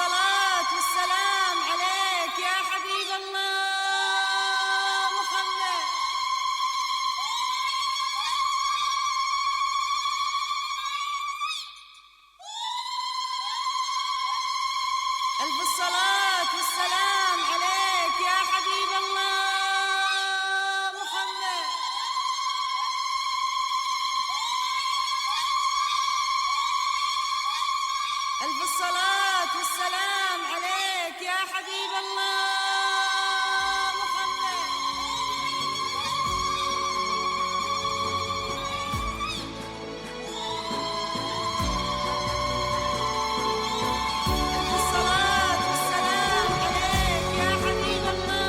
الصلاة والسلام عليك يا حبيب الله محمد. ألف الصلاة والسلام عليك يا حبيب الله محمد. ألف الصلاة والسلام عليك يا حبيب الله محمد. ألف الصلاة والسلام عليك يا حبيب الله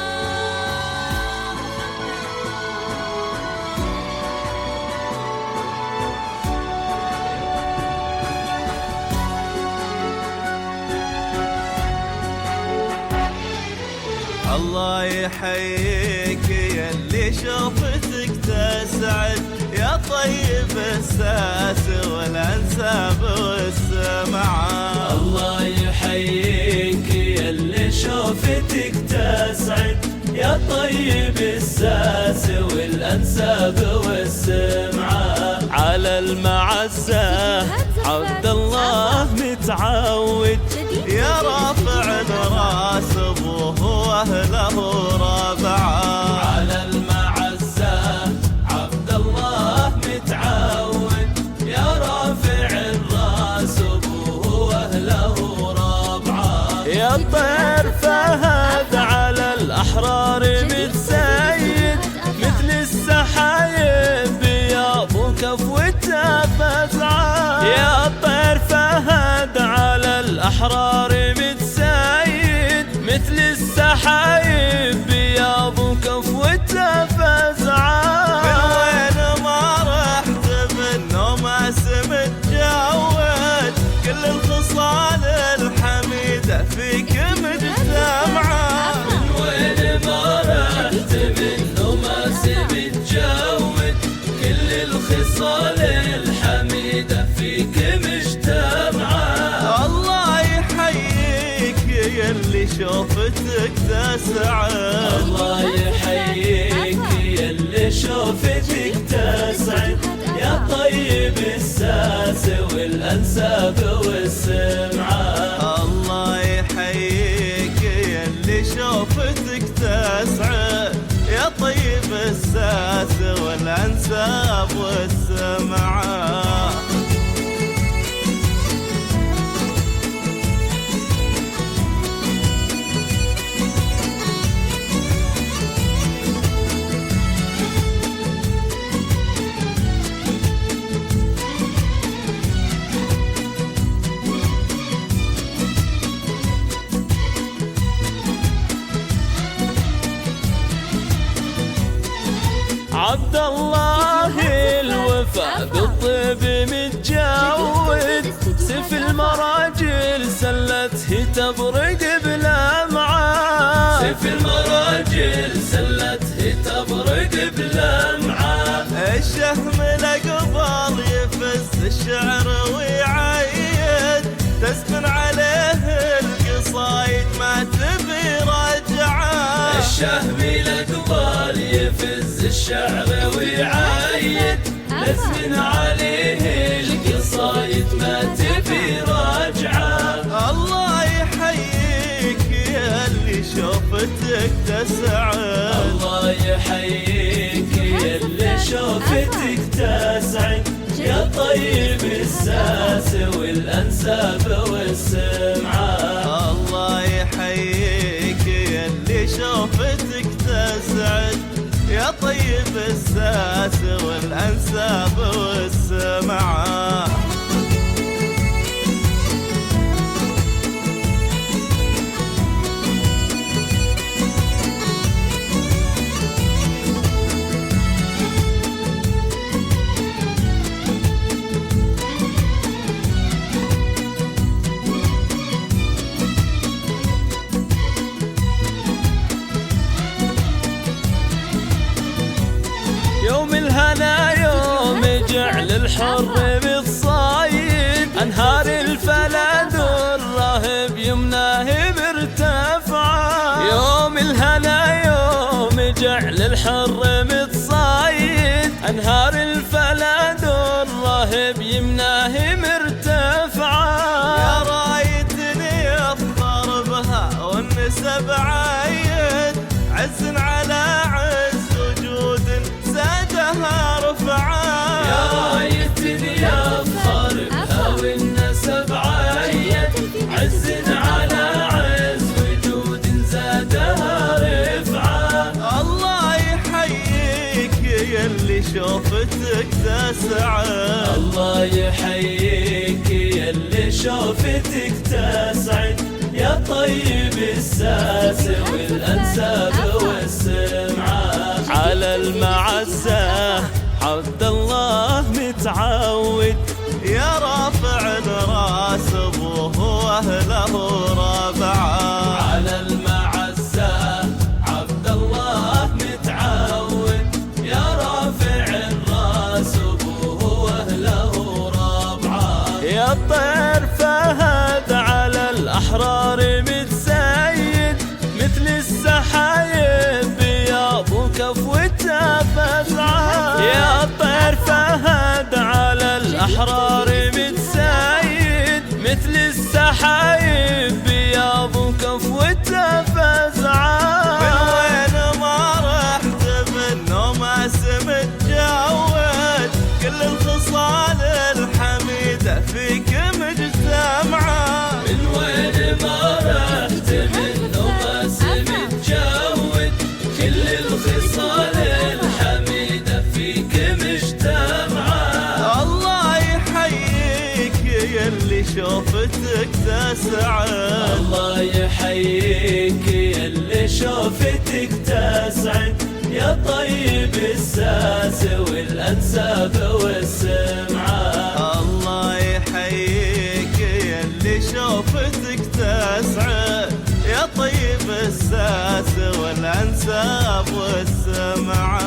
محمد. الله يحييك يلي شوفتك تسعد يا طيب الساس والانساب والسمعة. الله يحييك يلي شوفتك تسعد يا طيب الساس والانساب والسمعة. على المعزة عبد الله متعود يا رافع الراس ابوه واهله رابعه. على المعزة عبد الله متعود يا رافع الراس ابوه واهله رابعه. يا طير فهد على الاحرار متسيد مثل السحايب بياض وكفوته فزعه. يا طير فهد على الاحرار متسيد مثل السحايب بياض وكفوته فزعه. من وين ما رحت بالنوم سمت جود كل الخصال الحميده فيك مجتمعه. من وين ما رحت بالنوم سمت جود كل الخصال الحميده فيك مجتمعه. الله يحييك يلي شوفتك تسعد. الله يحييك يلي شوفتك تسعد يا طيب الساس والانساب والسمعه. الله يحييك يلي شوفتك تسعد يا طيب الساس والانساب والسمعه. عبد الله الوفا بالطيب متجود سيف المراجل سلته تبرق بلمعه. سيف المراجل سلته تبرق بلمعه. الشهم الاقبال يفز الشعر ويعيد تسكن عليه القصايد ما تبي رجعه. الشهم الاقبال يفز الشعر ويعيد تسكن عليه القصايد ما تبي رجعه. الله يحييك يلي شوفتك تسعد. الله يحييك يلي شوفتك تسعد يا طيب الساس والانساب والسمعه. الله يحييك يلي شوفتك تسعد يا طيب الساس والانساب والسمعه. يوم الهنا يوم جعل الحر بالصايد انهار الفلا الراهب يمنى جعل الحر متصايد، أنهار الفلا دور راهب يمناه مرتفعة. يا رايتني أفخر بها والنسب عايد، عز على عز وجود زادها رفعة. يا رايتني أفخر بها والنسب عايد، عز على عز وجود زادها رفعة. الله يحييك يلي شوفتك تسعد، الله يحييك يلي شوفتك تسعد، يا طيب الساس والأنساب والسمعة. على المعزة عبد الله متعود، يا رافع الراس ابوه واهله ربعه. على المعزة عبد الله متعود، يا رافع الراس ابوه واهله ربعه. يا الطير فهد على الأحرار متسيد، مثل السحايب بياض وكفوته فزعة. يا الطير فهد على الأحرار متسيد، مثل السحايب بياض وكفوته فزعة. من وين ما رحت بالنوماس متجود، كل الخصال الحميدة فيك مجتمعة. من وين ما رحت منه بس متجود، كل الخصال الحميدة فيك مجتمعة. الله يحييك يلي شوفتك تسعد، الله يحييك يلي شوفتك تسعد، يا طيب الساس والأنساب والسمعة. الله يحييك يلي شوفتك تسعد، يا طيب الساس والأنساب والسمعة.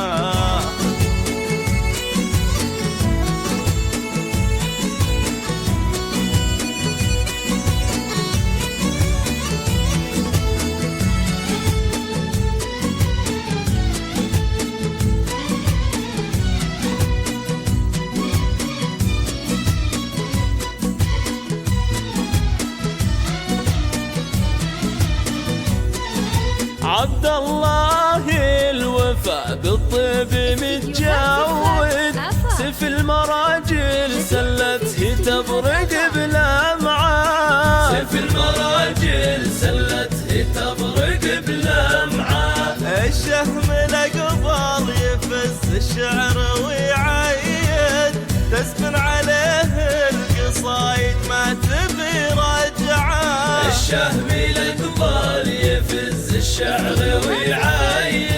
عبد الله الوفا بالطيب متجود، سيف المراجل سلته تبرق بلمعة. سيف المراجل سلته تبرق بلمعة. الشهم الأقبال يفز الشعر ويعيد، تسكن عليه القصايد ما تبي رجعة. الشهم الأقبال يفز الشعر ويعايد،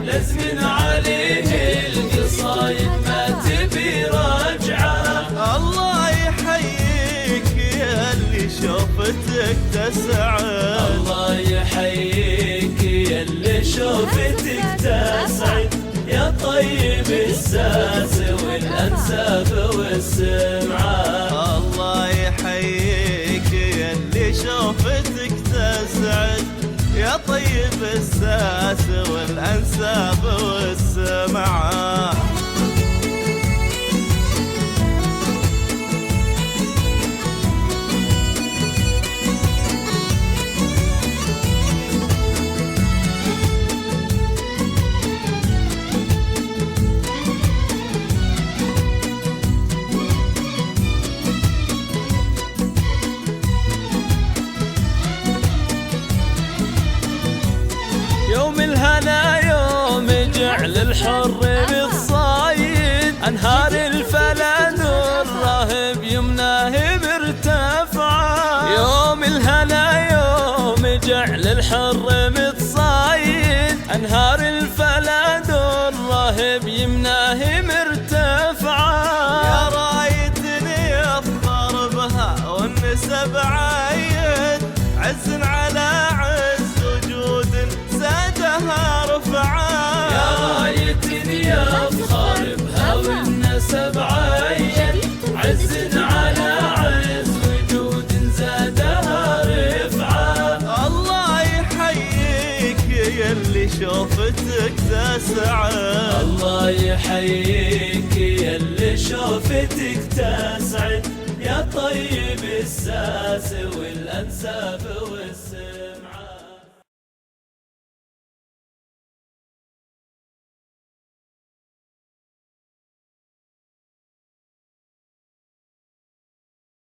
لازم عليه القصايد ما تبي رجعة. الله يحييك يلي شوفتك تسعد، الله يحييك يلي شوفتك تسعد، يا طيب الساس والأنساب والسمعة. الله يحييك يلي شوفتك تسعد، يا طيب الساس والأنساب والسمعة. يوم الهنا يوم جعل الحر متصايد، أنهار الفلا دور راهب يمناه مرتفعة. يوم الهنا يوم جعل الحر متصايد، أنهار الفلا دور راهب يمناه مرتفعة. يا رايتني أفخر بها والنسب عايد، عز على عز وجود زادها رفعة. يا رايتني أفخر بها والنسب عايد، عز على عز وجود زادها رفعة. الله يحييك يلي شوفتك تسعد. الله يحييك يلي شوفتك تسعد، يا طيب الساس والأنساب